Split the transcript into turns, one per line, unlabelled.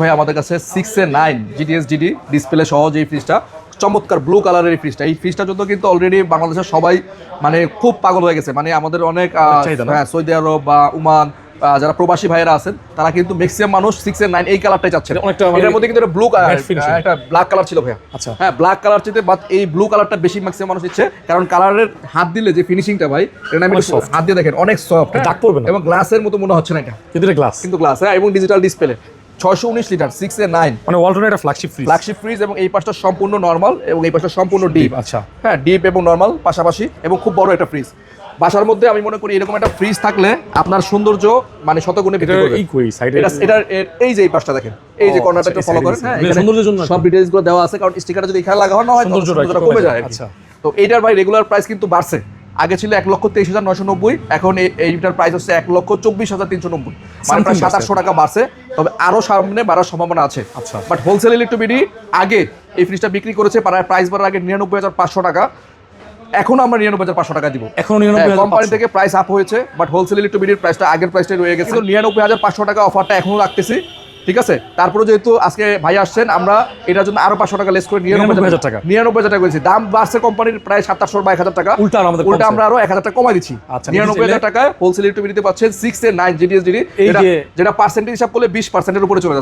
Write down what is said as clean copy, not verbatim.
ভাই আমাদের কাছে 6A9 GTS GD ডিসপ্লে সহ যে ফ্রিজটা চমৎকার ব্লু কালারের এই ফ্রিজটা, এই ফ্রিজটার জন্য কিন্তু অলরেডি বাংলাদেশের সবাই মানে খুব পাগল হয়ে গেছে। মানে আমাদের অনেক হ্যাঁ সৌদি আরব বা ওমান যারা প্রবাসী ভাইয়েরা আছেন তারা কিন্তু ম্যাক্সিমাম মানুষ 6A9 এই কালারটাই চাচ্ছেন। এটার মধ্যে কিন্তু একটা ব্লু কালার, একটা ব্ল্যাক কালার ছিল ভাইয়া।
আচ্ছা
হ্যাঁ ব্ল্যাক কালার চিতে বাট এই ব্লু কালারটা বেশি ম্যাক্সিমাম মানুষ ইচ্ছে, কারণ কালারের হাত দিলে যে ফিনিশিংটা ভাই এটা আমি হাত দিয়ে দেখেন অনেক সফট,
দাগ পড়বে না
এবং গ্লাসের মতো মনে হচ্ছে না এটা,
কিন্তু এটা গ্লাস,
কিন্তু গ্লাস হ্যাঁ, এবং ডিজিটাল ডিসপ্লে 619 লিটার 6A9
মানে ওয়ালটনের একটা ফ্ল্যাগশিপ
ফ্রিজ, এবং এই পাশটা সম্পূর্ণ নরমাল এবং এই পাশটা সম্পূর্ণ ডিপ।
আচ্ছা
হ্যাঁ ডিপ এবং নরমাল পাশাপাশি, এবং খুব বড় একটা ফ্রিজ। বাসার মধ্যে আমি মনে করি এরকম একটা ফ্রিজ থাকলে আপনার সৌন্দর্য মানে শতগুণে বৃদ্ধি করবে।
এই কই সাইডে
এটা এই যে এই পাশটা দেখেন, এই যে কর্নারটা একটু ফলো করেন, হ্যাঁ এখানে
সৌন্দর্যের জন্য
সব ডিটেইলস গুলো দেওয়া আছে, কারণ স্টিকারটা যদি এখানে লাগানো হয় সৌন্দর্যটা কমে যায়।
আচ্ছা
তো এইটার ভাই রেগুলার প্রাইস কিন্তু বাড়ছে, আগে ছিল 1,23,990, এখন এইটার প্রাইস হচ্ছে 1,24,390, মানে প্রায় 700 টাকা বাড়ছে। তবে আরো সামনে বাড়ার সম্ভাবনা আছে।
আচ্ছা
বাট হোলসেল ইলেকট্রিবিডি আগে এই ফ্রিজটা বিক্রি করেছে প্রাইস বাড়ার আগে 99,500 টাকা, এখন আমরা 99,500 টাকা দিব।
এখন 99,500
কোম্পানি থেকে প্রাইস আপ হয়েছে, বাট হোলসেল ইলেকট্রিবিডির প্রাইসটা আগের প্রাইসটাই রয়ে গেছে। 99,500 টাকা অফারটা এখনো রাখতেছি, ঠিক আছে। তারপরে যেহেতু আজকে ভাই আসছেন, আমরা এটার জন্য আরো 500 টাকা লেস করে
99,000 টাকা
99,000 টাকা করেছি। দাম বাড়ছে কোম্পানির প্রায় 700 বা 1,000 টাকা, উল্টা আমরা আরো 1,000 টাকা কমাই দিচ্ছি।
আচ্ছা
99,000 টাকায় হোলসেল ইলেকট্রিবিডিতে পাচ্ছেন 6A9 GTS GD, যেটা পার্সেন্টেজ হিসাব করলে 20% এর উপরে চলে যাচ্ছে।